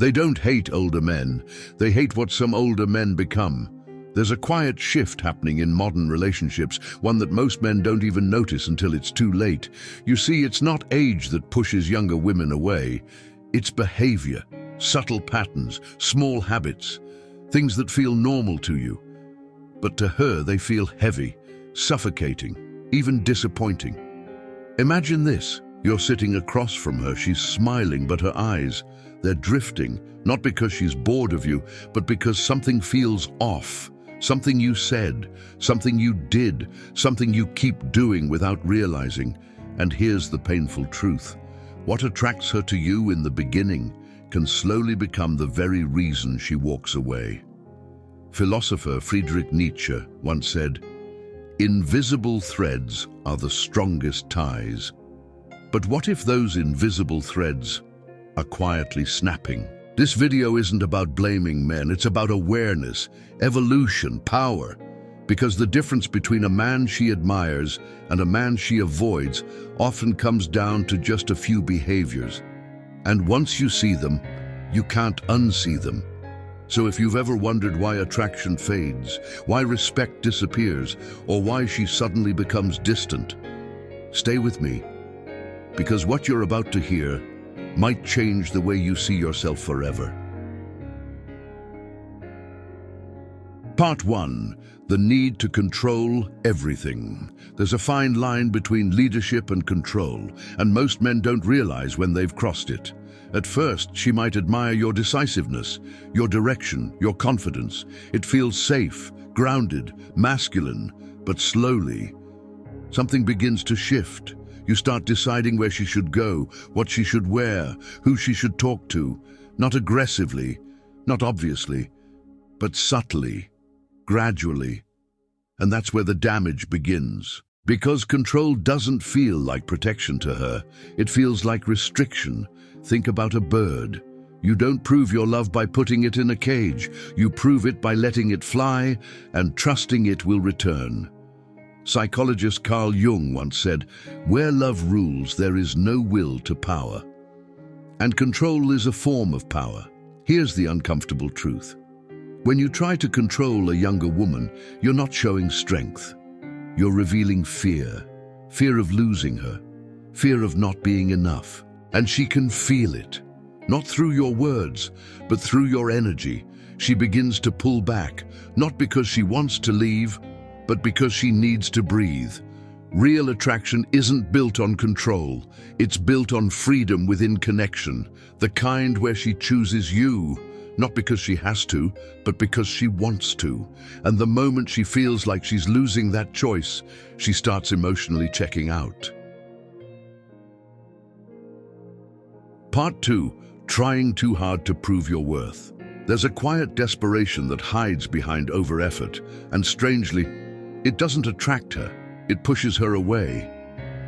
They don't hate older men, they hate what some older men become. There's a quiet shift happening in modern relationships, one that most men don't even notice until it's too late. You see, it's not age that pushes younger women away. It's behavior, subtle patterns, small habits, things that feel normal to you. But to her, they feel heavy, suffocating, even disappointing. Imagine this. You're sitting across from her, she's smiling, but her eyes, they're drifting, not because she's bored of you, but because something feels off. Something you said, something you did, something you keep doing without realizing. And here's the painful truth. What attracts her to you in the beginning can slowly become the very reason she walks away. Philosopher Friedrich Nietzsche once said, "Invisible threads are the strongest ties." But what if those invisible threads are quietly snapping? This video isn't about blaming men, it's about awareness, evolution, power. Because the difference between a man she admires and a man she avoids often comes down to just a few behaviors. And once you see them, you can't unsee them. So if you've ever wondered why attraction fades, why respect disappears, or why she suddenly becomes distant, stay with me. Because what you're about to hear might change the way you see yourself forever. Part 1. The need to control everything. There's a fine line between leadership and control, and most men don't realize when they've crossed it. At first, she might admire your decisiveness, your direction, your confidence. It feels safe, grounded, masculine, but slowly, something begins to shift. You start deciding where she should go, what she should wear, who she should talk to, not aggressively, not obviously, but subtly, gradually. And that's where the damage begins. Because control doesn't feel like protection to her, it feels like restriction. Think about a bird. You don't prove your love by putting it in a cage. You prove it by letting it fly and trusting it will return. Psychologist Carl Jung once said, "Where love rules, there is no will to power." And control is a form of power. Here's the uncomfortable truth. When you try to control a younger woman, you're not showing strength. You're revealing fear. Fear of losing her. Fear of not being enough. And she can feel it. Not through your words, but through your energy. She begins to pull back, not because she wants to leave, but because she needs to breathe. Real attraction isn't built on control. It's built on freedom within connection, the kind where she chooses you, not because she has to, but because she wants to. And the moment she feels like she's losing that choice, she starts emotionally checking out. Part 2. Trying too hard to prove your worth. There's a quiet desperation that hides behind over-effort, and strangely, it doesn't attract her, it pushes her away.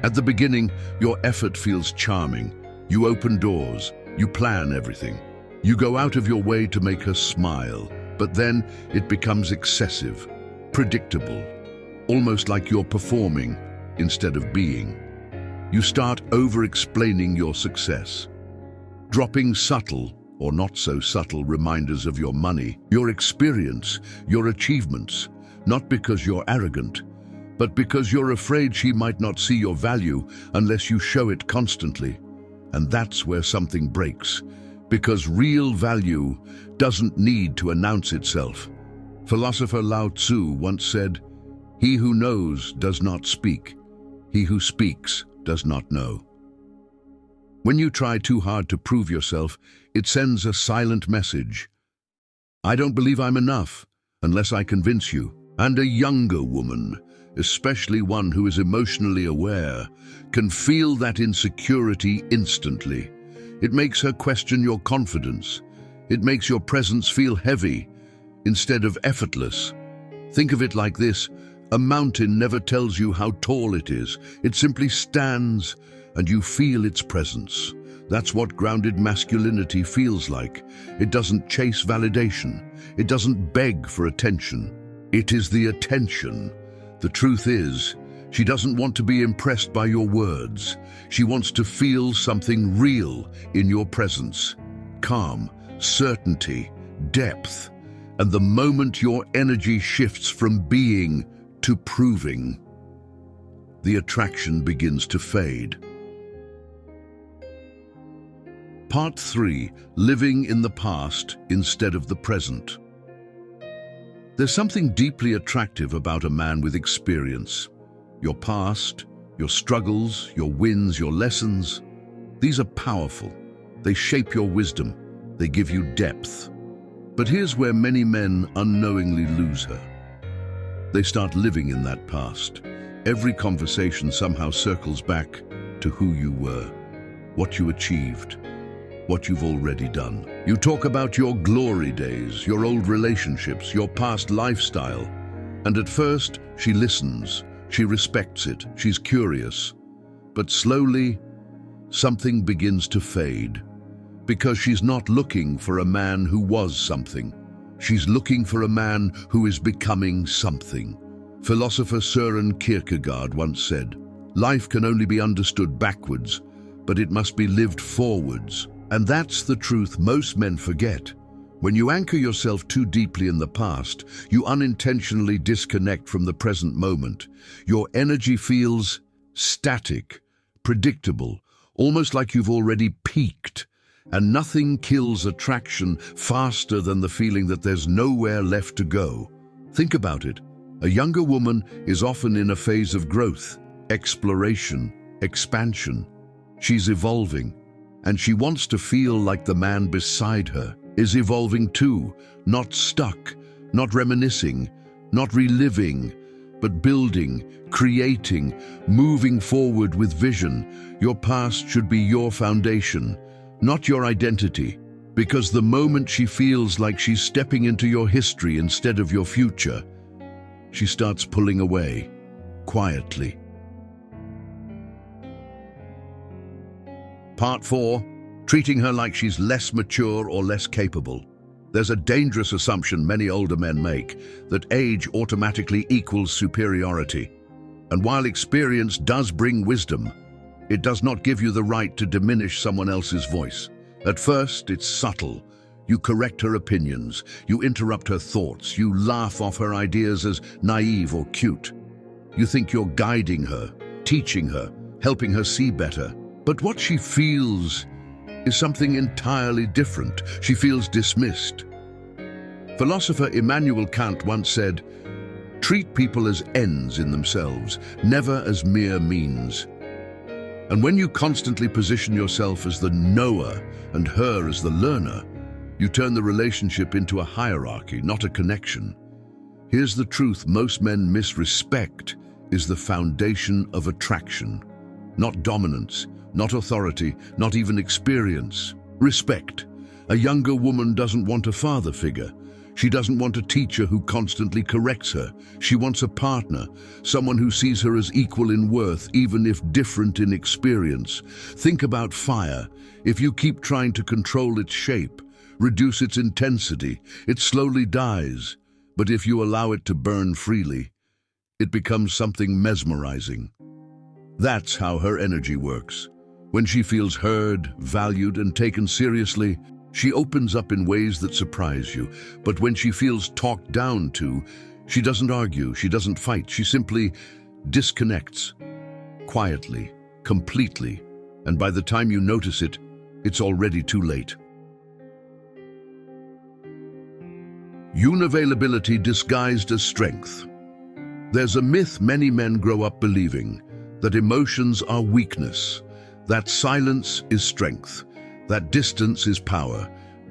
At the beginning, your effort feels charming. You open doors, you plan everything. You go out of your way to make her smile, but then it becomes excessive, predictable, almost like you're performing instead of being. You start over-explaining your success, dropping subtle or not so subtle reminders of your money, your experience, your achievements, not because you're arrogant, but because you're afraid she might not see your value unless you show it constantly. And that's where something breaks, because real value doesn't need to announce itself. Philosopher Lao Tzu once said, "He who knows does not speak. He who speaks does not know." When you try too hard to prove yourself, it sends a silent message. I don't believe I'm enough unless I convince you. And a younger woman, especially one who is emotionally aware, can feel that insecurity instantly. It makes her question your confidence. It makes your presence feel heavy instead of effortless. Think of it like this: a mountain never tells you how tall it is. It simply stands and you feel its presence. That's what grounded masculinity feels like. It doesn't chase validation. It doesn't beg for attention. It is the attention. The truth is, she doesn't want to be impressed by your words. She wants to feel something real in your presence. Calm, certainty, depth, and the moment your energy shifts from being to proving, the attraction begins to fade. Part 3. Living in the past instead of the present. There's something deeply attractive about a man with experience. Your past, your struggles, your wins, your lessons, these are powerful. They shape your wisdom. They give you depth. But here's where many men unknowingly lose her. They start living in that past. Every conversation somehow circles back to who you were, what you achieved, what you've already done. You talk about your glory days, your old relationships, your past lifestyle. And at first, she listens, she respects it, she's curious. But slowly, something begins to fade. Because she's not looking for a man who was something. She's looking for a man who is becoming something. Philosopher Søren Kierkegaard once said, "Life can only be understood backwards, but it must be lived forwards." And that's the truth most men forget. When you anchor yourself too deeply in the past, you unintentionally disconnect from the present moment. Your energy feels static, predictable, almost like you've already peaked. And nothing kills attraction faster than the feeling that there's nowhere left to go. Think about it. A younger woman is often in a phase of growth, exploration, expansion. She's evolving. And she wants to feel like the man beside her is evolving too, not stuck, not reminiscing, not reliving, but building, creating, moving forward with vision. Your past should be your foundation, not your identity, because the moment she feels like she's stepping into your history instead of your future, she starts pulling away, quietly. Part 4. Treating her like she's less mature or less capable. There's a dangerous assumption many older men make, that age automatically equals superiority. And while experience does bring wisdom, it does not give you the right to diminish someone else's voice. At first, it's subtle. You correct her opinions, you interrupt her thoughts, you laugh off her ideas as naive or cute. You think you're guiding her, teaching her, helping her see better. But what she feels is something entirely different. She feels dismissed. Philosopher Immanuel Kant once said, "Treat people as ends in themselves, never as mere means." And when you constantly position yourself as the knower and her as the learner, you turn the relationship into a hierarchy, not a connection. Here's the truth most men miss: respect is the foundation of attraction, not dominance, not authority, not even experience. Respect. A younger woman doesn't want a father figure. She doesn't want a teacher who constantly corrects her. She wants a partner, someone who sees her as equal in worth, even if different in experience. Think about fire. If you keep trying to control its shape, reduce its intensity, it slowly dies. But if you allow it to burn freely, it becomes something mesmerizing. That's how her energy works. When she feels heard, valued, and taken seriously, she opens up in ways that surprise you. But when she feels talked down to, she doesn't argue, she doesn't fight, she simply disconnects. Quietly, completely. And by the time you notice it, it's already too late. Unavailability disguised as strength. There's a myth many men grow up believing, that emotions are weakness, that silence is strength, that distance is power,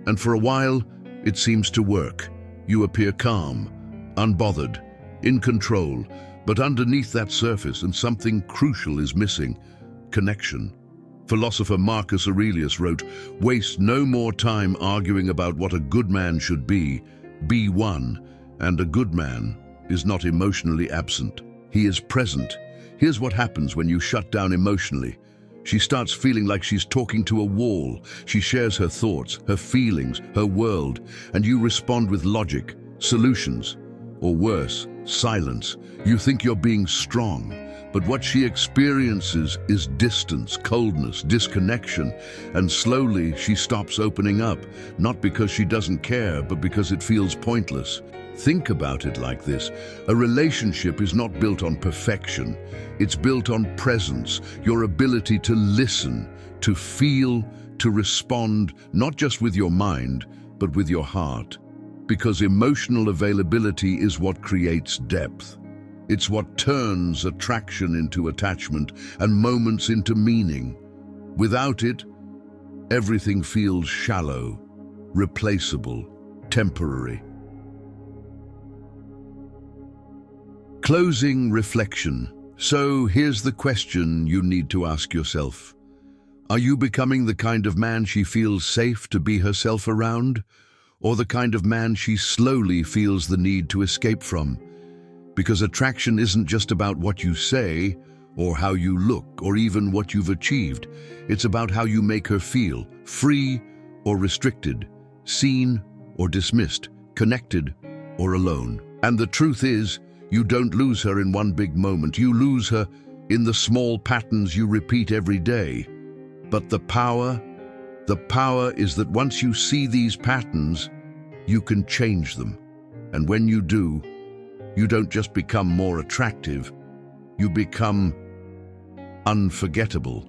and for a while, it seems to work. You appear calm, unbothered, in control, but underneath that surface, and something crucial is missing: connection. Philosopher Marcus Aurelius wrote, "Waste no more time arguing about what a good man should be one, and a good man is not emotionally absent. He is present." Here's what happens when you shut down emotionally. She starts feeling like she's talking to a wall. She shares her thoughts, her feelings, her world, and you respond with logic, solutions, or worse, silence. You think you're being strong, but what she experiences is distance, coldness, disconnection, and slowly she stops opening up, not because she doesn't care, but because it feels pointless. Think about it like this. A relationship is not built on perfection. It's built on presence, your ability to listen, to feel, to respond, not just with your mind, but with your heart. Because emotional availability is what creates depth. It's what turns attraction into attachment and moments into meaning. Without it, everything feels shallow, replaceable, temporary. Closing reflection. So here's the question you need to ask yourself. Are you becoming the kind of man she feels safe to be herself around? Or the kind of man she slowly feels the need to escape from? Because attraction isn't just about what you say, or how you look, or even what you've achieved. It's about how you make her feel, free or restricted, seen or dismissed, connected or alone. And the truth is, you don't lose her in one big moment. You lose her in the small patterns you repeat every day. But the power is that once you see these patterns, you can change them. And when you do, you don't just become more attractive, you become unforgettable.